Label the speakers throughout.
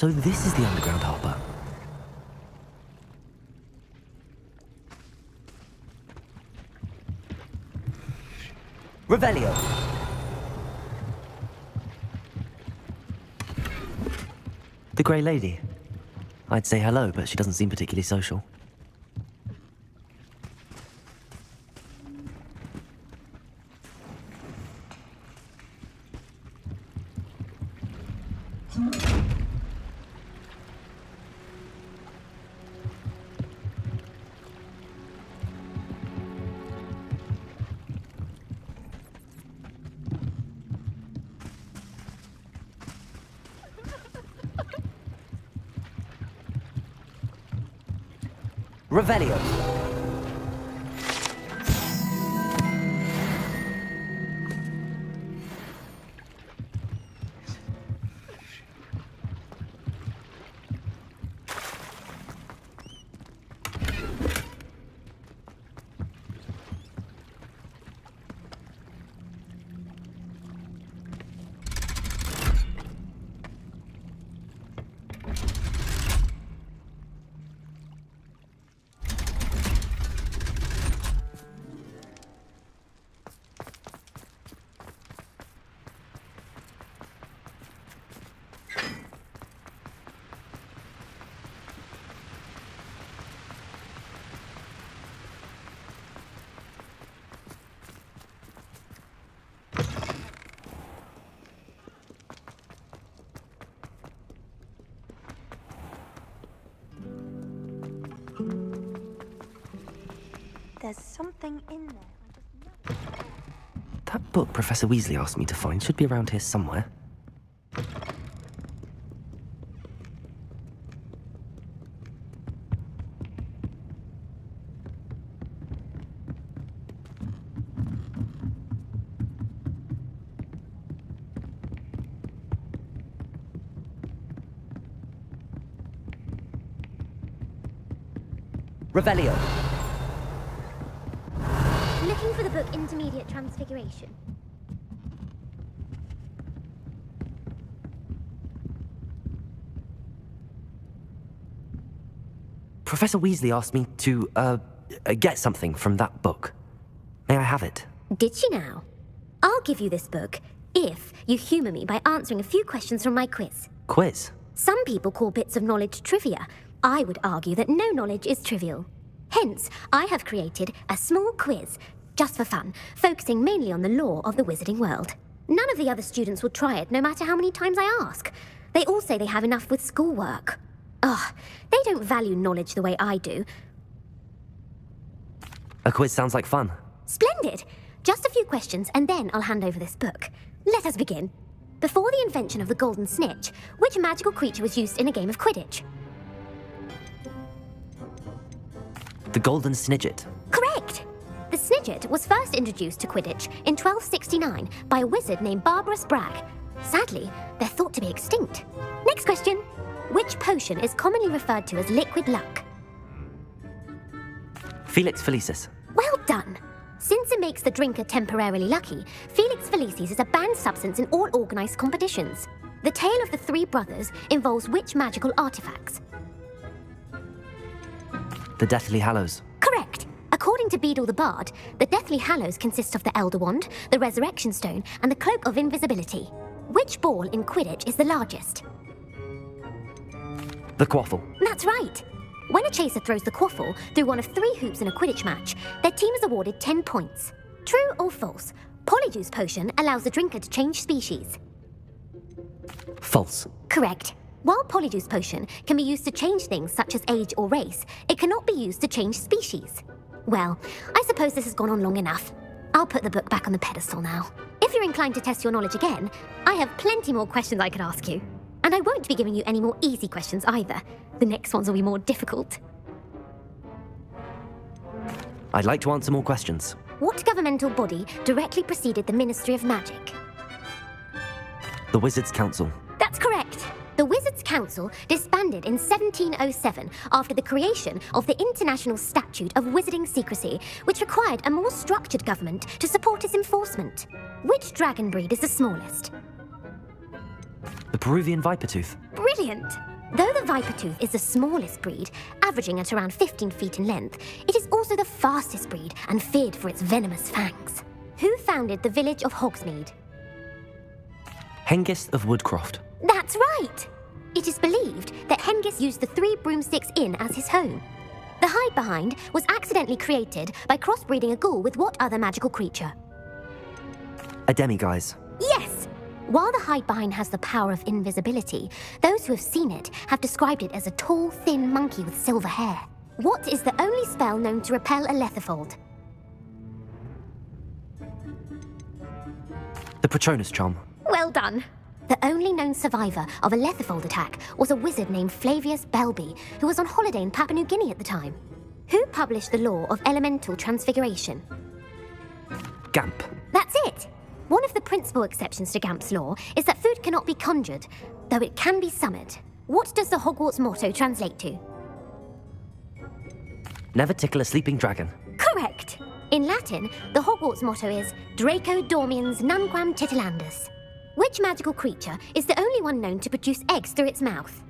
Speaker 1: So this is the underground harbour. Revelio! The Grey Lady. I'd say hello, but she doesn't seem particularly social. Revelio.
Speaker 2: There's something in there.
Speaker 1: That book Professor Weasley asked me to find should be around here somewhere. Revelio.
Speaker 3: Looking for the book Intermediate Transfiguration.
Speaker 1: Professor Weasley asked me to, get something from that book. May I have it?
Speaker 3: Did she now? I'll give you this book if you humour me by answering a few questions from my quiz.
Speaker 1: Quiz?
Speaker 3: Some people call bits of knowledge trivia. I would argue that no knowledge is trivial. Hence, I have created a small quiz, just for fun, focusing mainly on the lore of the wizarding world. None of the other students will try it, no matter how many times I ask. They all say they have enough with schoolwork. Ugh, they don't value knowledge the way I do.
Speaker 1: A quiz sounds like fun.
Speaker 3: Splendid! Just a few questions, and then I'll hand over this book. Let us begin. Before the invention of the golden snitch, which magical creature was used in a game of Quidditch?
Speaker 1: The Golden Snidget.
Speaker 3: Correct! The Snidget was first introduced to Quidditch in 1269 by a wizard named Barbarous Bragg. Sadly, they're thought to be extinct. Next question. Which potion is commonly referred to as liquid luck?
Speaker 1: Felix Felicis.
Speaker 3: Well done! Since it makes the drinker temporarily lucky, Felix Felicis is a banned substance in all organised competitions. The tale of the three brothers involves which magical artifacts?
Speaker 1: The Deathly Hallows.
Speaker 3: Correct! According to Beedle the Bard, the Deathly Hallows consist of the Elder Wand, the Resurrection Stone, and the Cloak of Invisibility. Which ball in Quidditch is the largest?
Speaker 1: The Quaffle.
Speaker 3: That's right! When a chaser throws the quaffle through one of 3 hoops in a Quidditch match, their team is awarded 10 points. True or false? Polyjuice Potion allows the drinker to change species.
Speaker 1: False.
Speaker 3: Correct. While Polyjuice Potion can be used to change things such as age or race, it cannot be used to change species. Well, I suppose this has gone on long enough. I'll put the book back on the pedestal now. If you're inclined to test your knowledge again, I have plenty more questions I could ask you. And I won't be giving you any more easy questions either. The next ones will be more difficult.
Speaker 1: I'd like to answer more questions.
Speaker 3: What governmental body directly preceded the Ministry of Magic?
Speaker 1: The Wizards' Council.
Speaker 3: That's correct. The Wizards' Council disbanded in 1707 after the creation of the International Statute of Wizarding Secrecy, which required a more structured government to support its enforcement. Which dragon breed is the smallest?
Speaker 1: The Peruvian Vipertooth.
Speaker 3: Brilliant! Though the Vipertooth is the smallest breed, averaging at around 15 feet in length, it is also the fastest breed and feared for its venomous fangs. Who founded the village of Hogsmeade?
Speaker 1: Hengist of Woodcroft.
Speaker 3: That's right! It is believed that Hengist used the 3 Broomsticks Inn as his home. The Hide Behind was accidentally created by crossbreeding a ghoul with what other magical creature?
Speaker 1: A Demiguise.
Speaker 3: Yes! While the Hide Behind has the power of invisibility, those who have seen it have described it as a tall, thin monkey with silver hair. What is the only spell known to repel a Lethifold?
Speaker 1: The Patronus Charm.
Speaker 3: Well done! The only known survivor of a Lethifold attack was a wizard named Flavius Belby, who was on holiday in Papua New Guinea at the time. Who published the law of elemental transfiguration?
Speaker 1: Gamp.
Speaker 3: That's it! One of the principal exceptions to Gamp's law is that food cannot be conjured, though it can be summoned. What does the Hogwarts motto translate to?
Speaker 1: Never tickle a sleeping dragon.
Speaker 3: Correct! In Latin, the Hogwarts motto is Draco Dormiens Nunquam Titilandus. Which magical creature is the only one known to produce eggs through its mouth?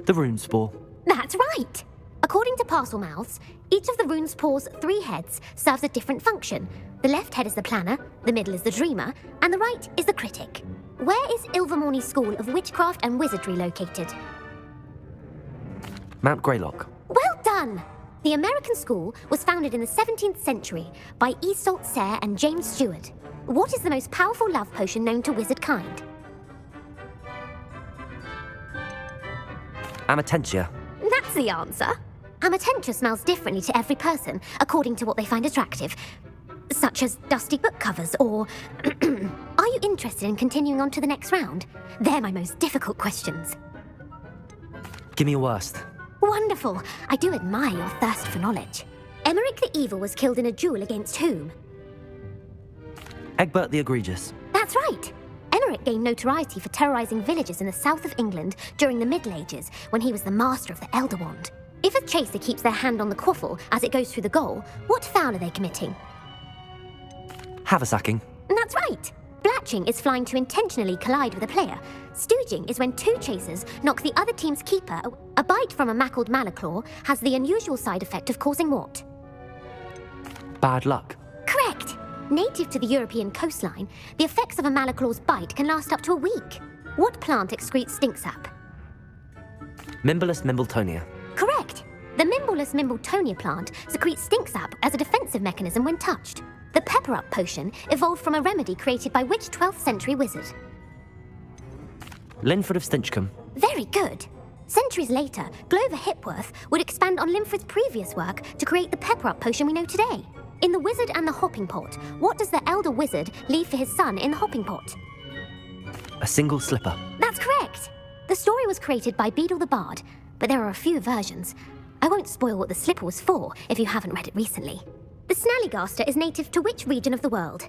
Speaker 1: The Runespore.
Speaker 3: That's right! According to Parselmouths, each of the Runespore's 3 heads serves a different function. The left head is the planner, the middle is the dreamer, and the right is the critic. Where is Ilvermorny School of Witchcraft and Wizardry located?
Speaker 1: Mount Greylock.
Speaker 3: Well done! The American school was founded in the 17th century by Iseult Sayre and James Stewart. What is the most powerful love potion known to wizard kind?
Speaker 1: Amatentia.
Speaker 3: That's the answer. Amatentia smells differently to every person, according to what they find attractive, such as dusty book covers or... Are you interested in continuing on to the next round? They're my most difficult questions.
Speaker 1: Give me your worst.
Speaker 3: Wonderful. I do admire your thirst for knowledge. Emeric the Evil was killed in a duel against whom?
Speaker 1: Egbert the Egregious.
Speaker 3: That's right. Emeric gained notoriety for terrorizing villages in the south of England during the Middle Ages when he was the master of the Elder Wand. If a chaser keeps their hand on the quaffle as it goes through the goal, what foul are they committing?
Speaker 1: Haversacking.
Speaker 3: That's right. Blatching is flying to intentionally collide with a player. Stooging is when 2 chasers knock the other team's keeper. A bite from a mackled malaclaw has the unusual side effect of causing what?
Speaker 1: Bad luck.
Speaker 3: Correct. Native to the European coastline, the effects of a malaclaw's bite can last up to a week. What plant excretes stink sap?
Speaker 1: Mimblus Mimbletonia.
Speaker 3: Correct. The Mimblus Mimbletonia plant secretes stink sap as a defensive mechanism when touched. The pepper-up potion evolved from a remedy created by which 12th century wizard?
Speaker 1: Linford of Stinchcombe.
Speaker 3: Very good. Centuries later, Glover Hipworth would expand on Linford's previous work to create the pepper-up potion we know today. In The Wizard and the Hopping Pot, what does the elder wizard leave for his son in the hopping pot?
Speaker 1: A single slipper.
Speaker 3: That's correct. The story was created by Beedle the Bard, but there are a few versions. I won't spoil what the slipper was for if you haven't read it recently. The Snallygaster is native to which region of the world?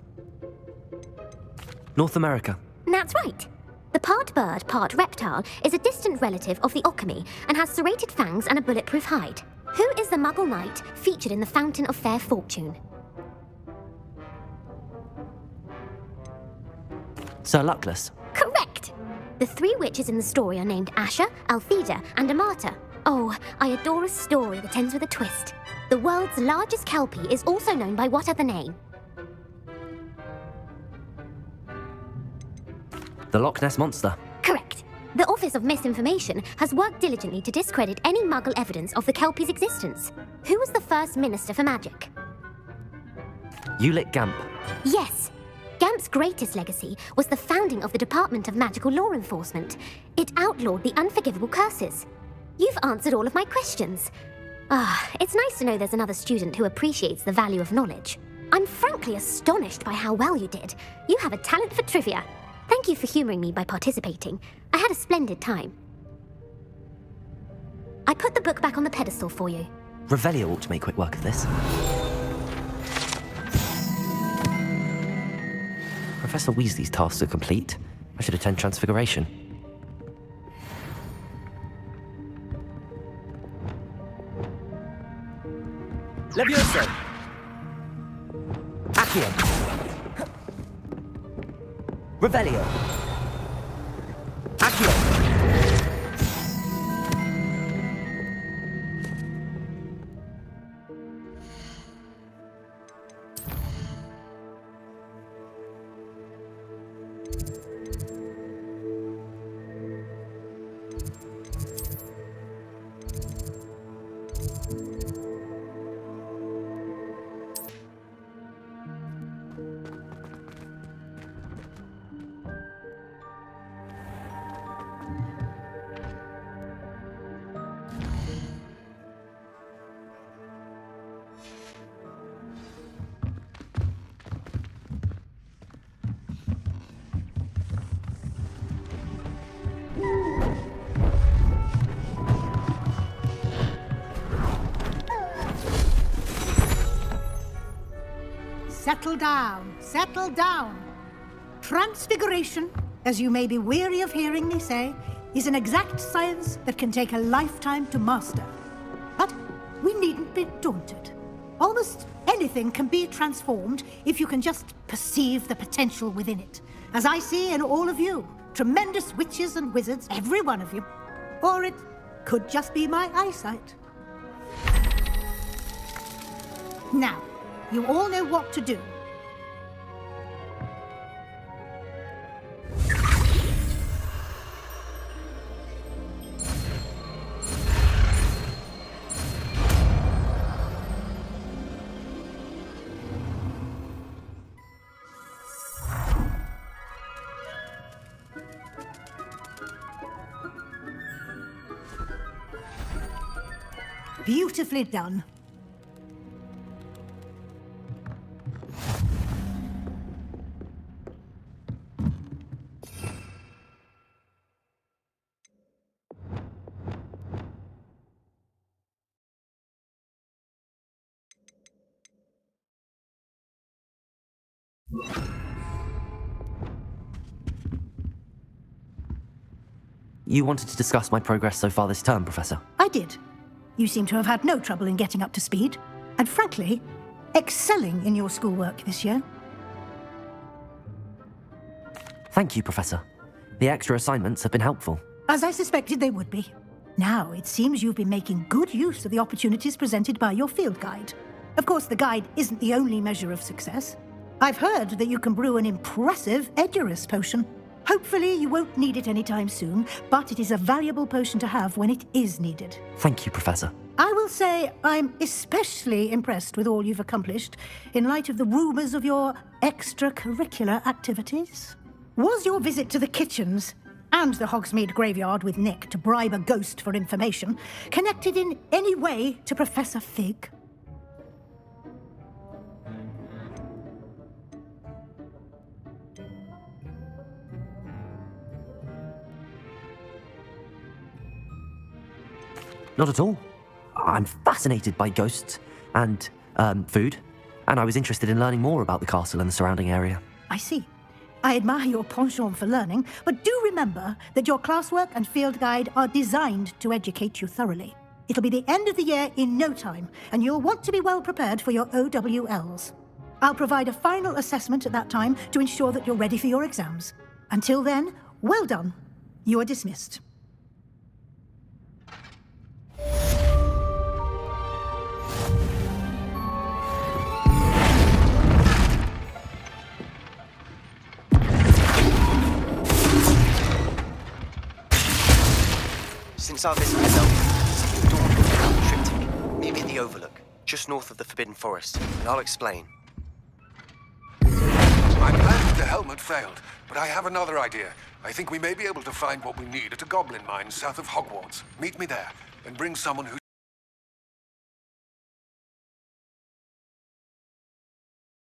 Speaker 1: North America.
Speaker 3: That's right. The part bird, part reptile is a distant relative of the Occamy and has serrated fangs and a bulletproof hide. Who is the Muggle knight featured in the Fountain of Fair Fortune?
Speaker 1: Sir Luckless.
Speaker 3: Correct! The 3 witches in the story are named Asha, Altheda, and Amata. Oh, I adore a story that ends with a twist. The world's largest kelpie is also known by what other name?
Speaker 1: The Loch Ness Monster.
Speaker 3: Correct. The Office of Misinformation has worked diligently to discredit any Muggle evidence of the kelpie's existence. Who was the first Minister for Magic?
Speaker 1: Ulick Gamp.
Speaker 3: Yes. Gamp's greatest legacy was the founding of the Department of Magical Law Enforcement. It outlawed the unforgivable curses. You've answered all of my questions. It's nice to know there's another student who appreciates the value of knowledge. I'm frankly astonished by how well you did. You have a talent for trivia. Thank you for humouring me by participating. I had a splendid time. I put the book back on the pedestal for you.
Speaker 1: Revelio ought to make quick work of this. Professor Weasley's tasks are complete. I should attend Transfiguration. Levioso! Accio! Revelio! Accio!
Speaker 4: Settle down, settle down. Transfiguration, as you may be weary of hearing me say, is an exact science that can take a lifetime to master. But we needn't be daunted. Almost anything can be transformed if you can just perceive the potential within it. As I see in all of you, tremendous witches and wizards, every one of you. Or it could just be my eyesight. Now, you all know what to do. Beautifully done.
Speaker 1: You wanted to discuss my progress so far this term, Professor?
Speaker 4: I did. You seem to have had no trouble in getting up to speed, and frankly, excelling in your schoolwork this year.
Speaker 1: Thank you, Professor. The extra assignments have been helpful.
Speaker 4: As I suspected they would be. Now, it seems you've been making good use of the opportunities presented by your field guide. Of course, the guide isn't the only measure of success. I've heard that you can brew an impressive Edurus potion. Hopefully, you won't need it anytime soon, but it is a valuable potion to have when it is needed.
Speaker 1: Thank you, Professor.
Speaker 4: I will say I'm especially impressed with all you've accomplished in light of the rumours of your extracurricular activities. Was your visit to the kitchens and the Hogsmeade graveyard with Nick to bribe a ghost for information connected in any way to Professor Fig?
Speaker 1: Not at all. I'm fascinated by ghosts and food, and I was interested in learning more about the castle and the surrounding area.
Speaker 4: I see. I admire your penchant for learning, but do remember that your classwork and field guide are designed to educate you thoroughly. It'll be the end of the year in no time, and you'll want to be well prepared for your OWLs. I'll provide a final assessment at that time to ensure that you're ready for your exams. Until then, well done. You are dismissed.
Speaker 5: Since our visit is over, see Dawn will pick up the triptych. Meet me at the Overlook, just north of the Forbidden Forest, and I'll explain.
Speaker 6: My plan with the helmet failed, but I have another idea. I think we may be able to find what we need at a goblin mine south of Hogwarts. Meet me there, and bring someone who's